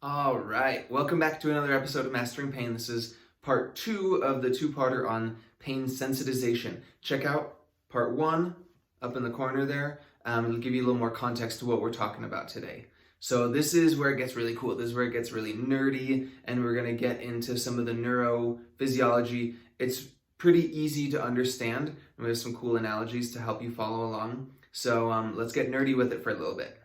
All right, welcome back to another episode of Mastering Pain. This is part 2 of the two-parter on pain sensitization. Check out part 1 up in the corner there. It'll give you a little more context to what we're talking about today. So this is where it gets really cool. This is where it gets really nerdy, and we're going to get into some of the neurophysiology. It's pretty easy to understand, and we have some cool analogies to help you follow along. So let's get nerdy with it for a little bit.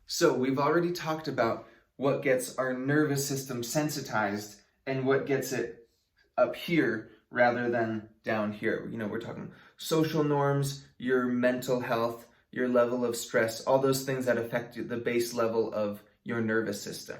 So we've already talked about what gets our nervous system sensitized and what gets it up here rather than down here. You know, we're talking social norms, your mental health, your level of stress, all those things that affect the base level of your nervous system.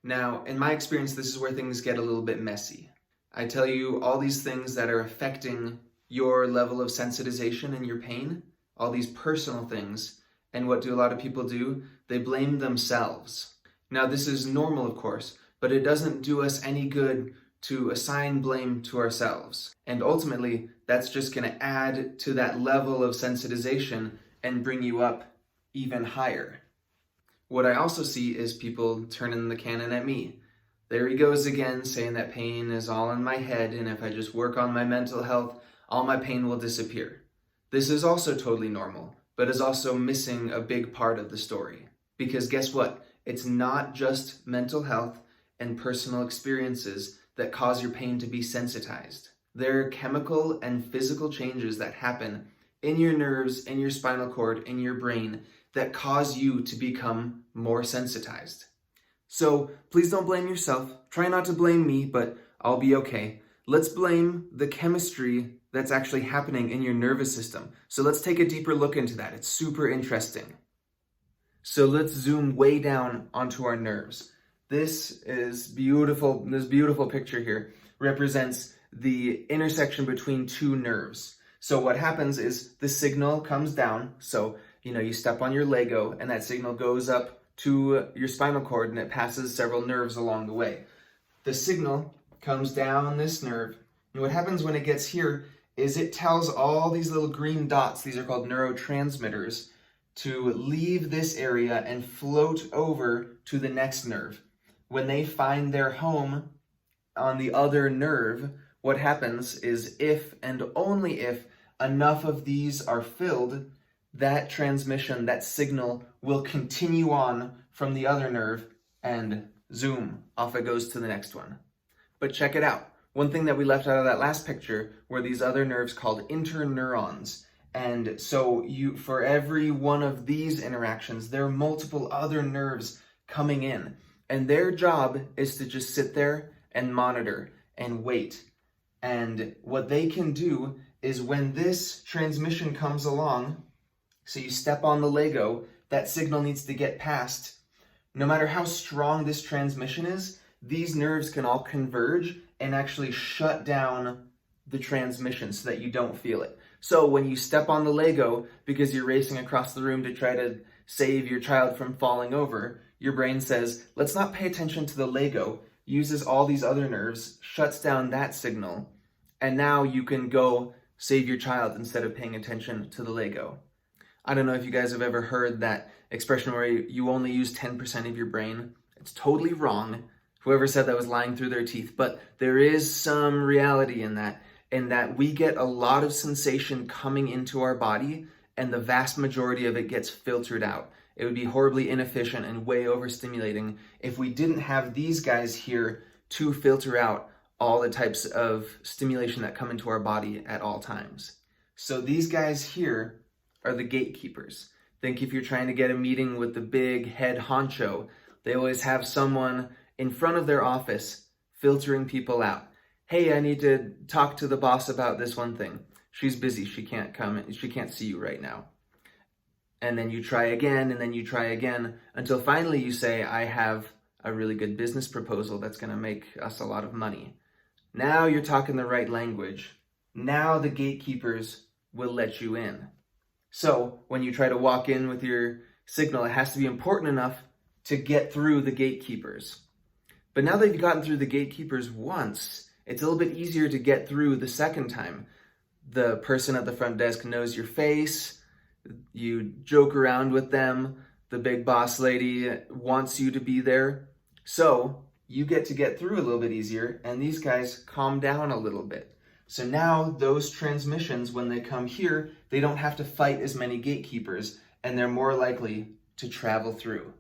Now, in my experience, this is where things get a little bit messy. I tell you all these things that are affecting your level of sensitization and your pain, all these personal things, and what do a lot of people do? They blame themselves. Now, this is normal, of course, but it doesn't do us any good to assign blame to ourselves. And ultimately, that's just going to add to that level of sensitization and bring you up even higher. What I also see is people turning the cannon at me. There he goes again, saying that pain is all in my head, and if I just work on my mental health, all my pain will disappear. This is also totally normal, but is also missing a big part of the story. Because guess what? It's not just mental health and personal experiences that cause your pain to be sensitized. There are chemical and physical changes that happen in your nerves, in your spinal cord, in your brain that cause you to become more sensitized. So please don't blame yourself. Try not to blame me, but I'll be okay. Let's blame the chemistry that's actually happening in your nervous system. So let's take a deeper look into that. It's super interesting. So let's zoom way down onto our nerves. This is beautiful. This beautiful picture here represents the intersection between two nerves. So what happens is the signal comes down. So, you step on your Lego and that signal goes up to your spinal cord and it passes several nerves along the way. The signal comes down this nerve. And what happens when it gets here is it tells all these little green dots, these are called neurotransmitters, to leave this area and float over to the next nerve. When they find their home on the other nerve, what happens is if and only if enough of these are filled, that transmission, that signal will continue on from the other nerve and zoom, off it goes to the next one. But check it out. One thing that we left out of that last picture were these other nerves called interneurons. And so for every one of these interactions, there are multiple other nerves coming in. And their job is to just sit there and monitor and wait. And what they can do is when this transmission comes along, so you step on the Lego, that signal needs to get past. No matter how strong this transmission is, these nerves can all converge and actually shut down the transmission so that you don't feel it. So when you step on the Lego because you're racing across the room to try to save your child from falling over, your brain says, let's not pay attention to the Lego, uses all these other nerves, shuts down that signal, and now you can go save your child instead of paying attention to the Lego. I don't know if you guys have ever heard that expression where you only use 10% of your brain. It's totally wrong. Whoever said that was lying through their teeth, but there is some reality in that we get a lot of sensation coming into our body and the vast majority of it gets filtered out. It would be horribly inefficient and way overstimulating if we didn't have these guys here to filter out all the types of stimulation that come into our body at all times. So these guys here are the gatekeepers. Think if you're trying to get a meeting with the big head honcho, they always have someone in front of their office filtering people out. Hey, I need to talk to the boss about this one thing. She's busy, she can't come, she can't see you right now. And then you try again, and then you try again, until finally you say, I have a really good business proposal that's gonna make us a lot of money. Now you're talking the right language. Now the gatekeepers will let you in. So when you try to walk in with your signal, it has to be important enough to get through the gatekeepers. But now that you've gotten through the gatekeepers once, it's a little bit easier to get through the second time. The person at the front desk knows your face, you joke around with them, The big boss lady wants you to be there. So you get to get through a little bit easier, and these guys calm down a little bit. So now those transmissions, when they come here, they don't have to fight as many gatekeepers, and they're more likely to travel through.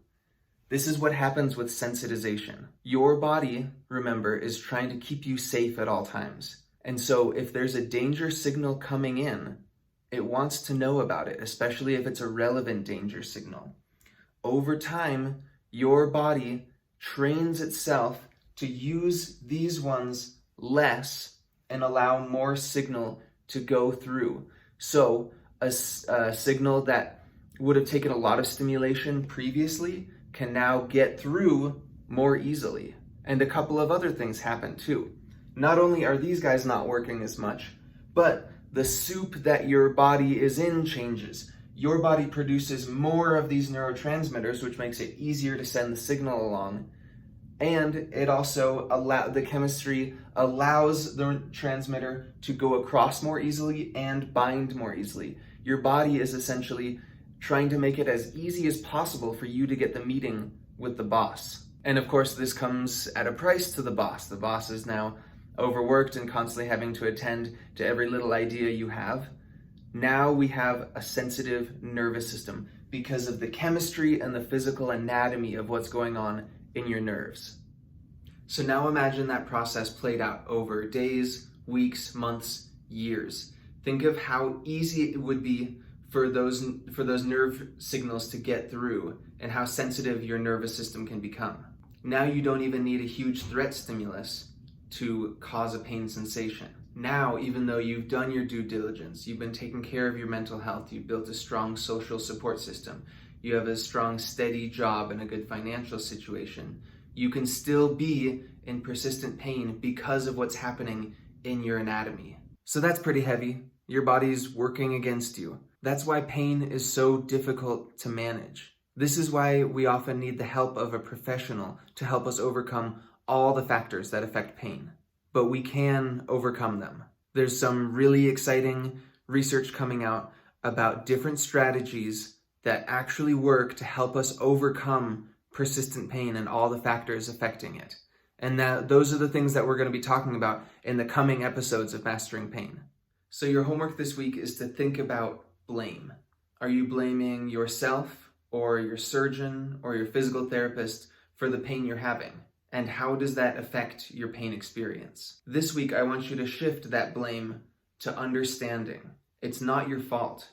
This is what happens with sensitization. Your body, remember, is trying to keep you safe at all times. And so if there's a danger signal coming in, it wants to know about it, especially if it's a relevant danger signal. Over time, your body trains itself to use these ones less and allow more signal to go through. So a signal that would have taken a lot of stimulation previously can now get through more easily. And a couple of other things happen too. Not only are these guys not working as much, but the soup that your body is in changes. Your body produces more of these neurotransmitters, which makes it easier to send the signal along. And it also the chemistry allows the transmitter to go across more easily and bind more easily. Your body is essentially trying to make it as easy as possible for you to get the meeting with the boss. And of course, this comes at a price to the boss. The boss is now overworked and constantly having to attend to every little idea you have. Now we have a sensitive nervous system because of the chemistry and the physical anatomy of what's going on in your nerves. So now imagine that process played out over days, weeks, months, years. Think of how easy it would be for those nerve signals to get through and how sensitive your nervous system can become. Now you don't even need a huge threat stimulus to cause a pain sensation. Now, even though you've done your due diligence, you've been taking care of your mental health, you've built a strong social support system, you have a strong, steady job and a good financial situation, you can still be in persistent pain because of what's happening in your anatomy. So that's pretty heavy. Your body's working against you. That's why pain is so difficult to manage. This is why we often need the help of a professional to help us overcome all the factors that affect pain. But we can overcome them. There's some really exciting research coming out about different strategies that actually work to help us overcome persistent pain and all the factors affecting it. And those are the things that we're going to be talking about in the coming episodes of Mastering Pain. So your homework this week is to think about blame. Are you blaming yourself or your surgeon or your physical therapist for the pain you're having? And how does that affect your pain experience? This week, I want you to shift that blame to understanding. It's not your fault.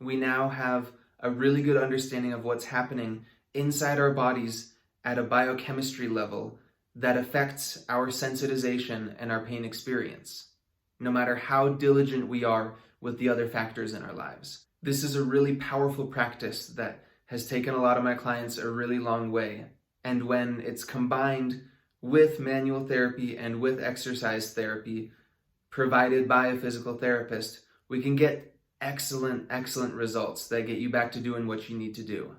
We now have a really good understanding of what's happening inside our bodies at a biochemistry level that affects our sensitization and our pain experience, no matter how diligent we are with the other factors in our lives. This is a really powerful practice that has taken a lot of my clients a really long way. And when it's combined with manual therapy and with exercise therapy provided by a physical therapist, we can get excellent results that get you back to doing what you need to do.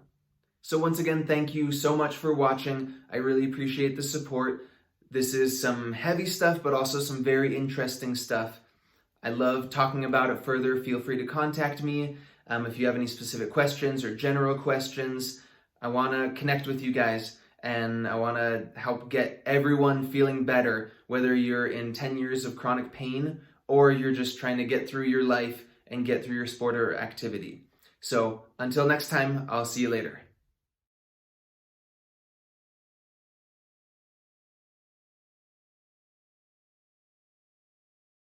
So once again, thank you so much for watching. I really appreciate the support. This is some heavy stuff, but also some very interesting stuff. I love talking about it further. Feel free to contact me if you have any specific questions or general questions. I want to connect with you guys. And I want to help get everyone feeling better, whether you're in 10 years of chronic pain or you're just trying to get through your life and get through your sport or activity. So until next time, I'll see you later.